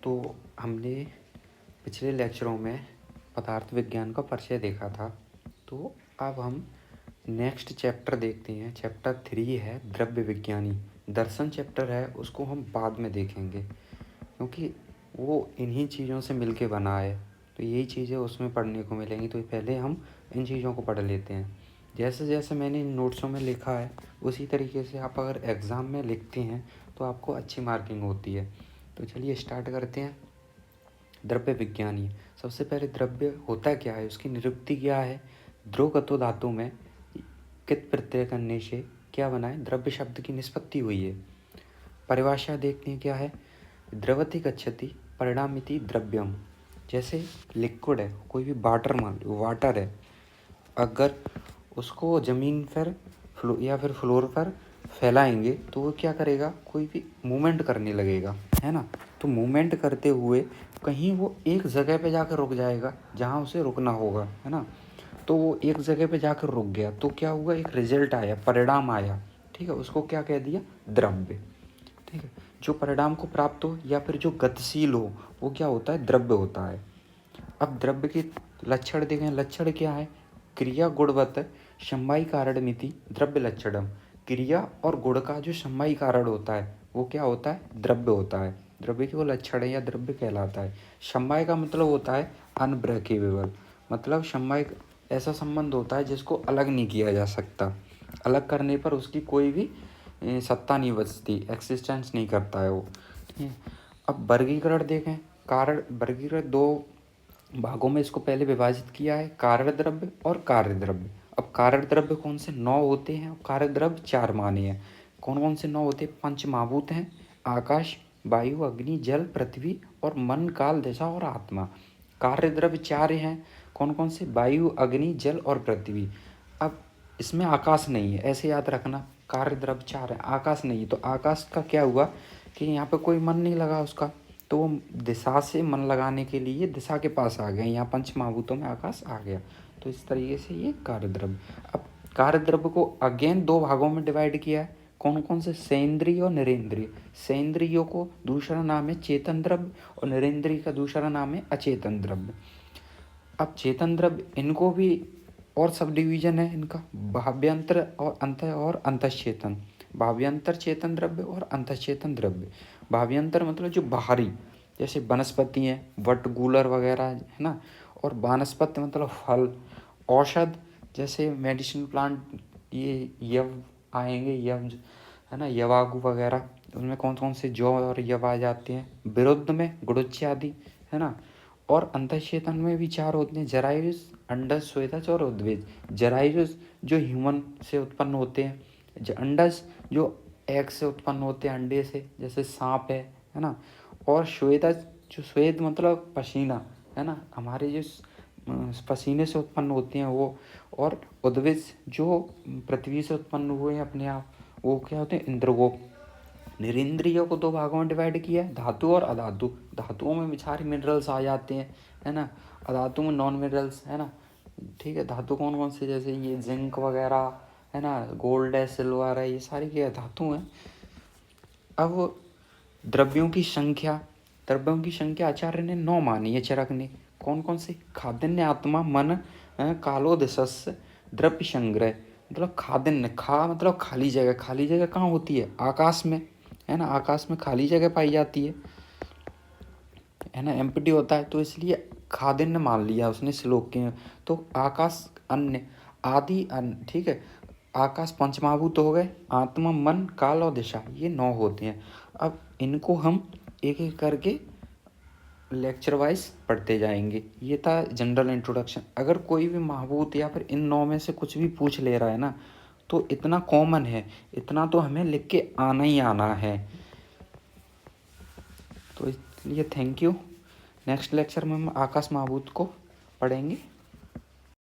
तो हमने पिछले लेक्चरों में पदार्थ विज्ञान का परिचय देखा था। तो अब हम नेक्स्ट चैप्टर देखते हैं। चैप्टर 3 है द्रव्य विज्ञानी। दर्शन चैप्टर है, उसको हम बाद में देखेंगे क्योंकि वो इन्हीं चीज़ों से मिलके बना है, तो यही चीज़ें उसमें पढ़ने को मिलेंगी। तो पहले हम इन चीज़ों को पढ़ लेते हैं। जैसे जैसे मैंने इन नोट्सों में लिखा है उसी तरीके से आप अगर एग्ज़ाम में लिखते हैं तो आपको अच्छी मार्किंग होती है। तो चलिए स्टार्ट करते हैं। द्रव्य विज्ञानी। सबसे पहले द्रव्य होता क्या है, उसकी निरुक्ति क्या है। द्रवगतो धातु में कित प्रत्यय करने से क्या बना है, द्रव्य शब्द की निष्पत्ति हुई है। परिभाषा देखते हैं क्या है। द्रवति गच्छति परिणामिति द्रव्यम। जैसे लिक्विड है, कोई भी वाटर मान लो, वाटर है, अगर उसको ज़मीन पर या फिर फ्लोर पर फैलाएंगे तो वो क्या करेगा, कोई भी मूवमेंट करने लगेगा, है ना। तो मूवमेंट करते हुए कहीं वो एक जगह पे जाकर रुक जाएगा जहाँ उसे रुकना होगा, है ना। तो वो एक जगह पे जाकर रुक गया तो क्या हुआ, एक रिजल्ट आया, परिणाम आया, ठीक है। उसको क्या कह दिया, द्रव्य, ठीक है। जो परिणाम को प्राप्त हो या फिर जो गतिशील हो वो क्या होता है, द्रव्य होता है। अब द्रव्य के लक्षण देखें। लक्षण क्या है, क्रिया गुणवत्त समवायी कारणमिति द्रव्य लक्षणम। क्रिया और गुण का जो समवायी कारण होता है वो क्या होता है, द्रव्य होता है। द्रव्य के वो लक्षण है या द्रव्य कहलाता है। समवाय का मतलब होता है अनब्रेकेबल, मतलब समवाय ऐसा संबंध होता है जिसको अलग नहीं किया जा सकता। अलग करने पर उसकी कोई भी सत्ता नहीं बचती, एक्सिस्टेंस नहीं करता है वो, ठीक है। अब वर्गीकरण देखें। कारण वर्गीकरण दो भागों में इसको पहले विभाजित किया है, कारण द्रव्य और कार्य द्रव्य। अब कारण द्रव्य कौन से 9 होते हैं और कार्य द्रव्य 4 माने हैं। कौन कौन से 9 होते हैं, पंच महाभूत हैं, आकाश, वायु, अग्नि, जल, पृथ्वी और मन, काल, दिशा और आत्मा। कार्य द्रव्य 4 हैं। कौन कौन से, वायु, अग्नि, जल और पृथ्वी। अब इसमें आकाश नहीं है, ऐसे याद रखना। कार्य द्रव्य 4 है, आकाश नहीं है। तो आकाश का क्या हुआ कि यहाँ पे कोई मन नहीं लगा उसका, तो वो दिशा से मन लगाने के लिए दिशा के पास आ गया, यहाँ पंच महाभूतों में आकाश आ गया। तो इस तरीके से ये कार्य द्रव्य। अब कार्य द्रव्य को अगेन 2 भागों में डिवाइड किया है। कौन कौन से, सेंद्रिय और निरेंद्रिय। सेंद्रियों को दूसरा नाम है चेतन द्रव्य और निरेंद्रिय का दूसरा नाम है अचेतन द्रव्य। अब चेतन द्रव्य, इनको भी और सब डिवीजन है इनका, भाव्यंतर और अंत और अंतश्चेतन। भाव्यंतर चेतन द्रव्य और अंतश्चेतन द्रव्य। भाव्यंतर मतलब जो बाहरी, जैसे वनस्पति हैं, वटगुलर वगैरह, है ना। और वानस्पत्य मतलब फल, औषध, जैसे मेडिसिन प्लांट, ये यव आएंगे, यव, है ना, यवागु वगैरह, उनमें कौन कौन से जौ और यव आ जाते हैं। विरुद्ध में गुड़ुच्य आदि, है ना। और अंतःचेतन में भी 4 होते हैं, जरायुज, अंडज, स्वेदज और उद्भिज। जरायुज जो ह्यूमन से उत्पन्न होते हैं, अंडज जो एग से उत्पन्न होते हैं, अंडे से, जैसे सांप है ना। और स्वेदज जो, स्वेद मतलब पसीना, है ना, हमारे जो पसीने से उत्पन्न होते हैं वो। और उद्भिज जो पृथ्वी से उत्पन्न हुए हैं अपने आप, वो क्या होते हैं, इंद्रगोप। निरेंद्रियों को 2 भागों में डिवाइड किया है, धातु और अधातु। धातुओं में सारे मिनरल्स आ जाते हैं, है ना। अधातु में नॉन मिनरल्स, है ना, ठीक है। धातु कौन कौन से, जैसे ये जिंक वगैरह, है ना, गोल्ड है, सिल्वर है, ये सारी क्या धातु हैं। अब द्रव्यों की संख्या। द्रव्यों की संख्या आचार्य ने 9 मानी है, चरक ने। कौन कौन से, खादिन्य, आत्मा, मन, कालो दिशस्य, द्रव्य संग्रह। मतलब खादिन्य, खा मतलब खाली जगह। खाली जगह कहाँ होती है, आकाश में, है ना। आकाश में खाली जगह पाई जाती है ना, एम्प्टी होता है, तो इसलिए खादिन्य मान लिया उसने श्लोक के। तो आकाश, अन्य, आदि, अन्य, ठीक है। आकाश पंचमहाभूत हो गए, आत्मा, मन, काल और दिशा, ये 9 होते हैं। अब इनको हम एक एक करके लेक्चर वाइज पढ़ते जाएंगे। ये था जनरल इंट्रोडक्शन। अगर कोई भी महाभूत या फिर इन 9 में से कुछ भी पूछ ले रहा है ना, तो इतना कॉमन है, इतना तो हमें लिख के आना ही आना है। तो इसलिए थैंक यू। नेक्स्ट लेक्चर में हम आकाश महाभूत को पढ़ेंगे।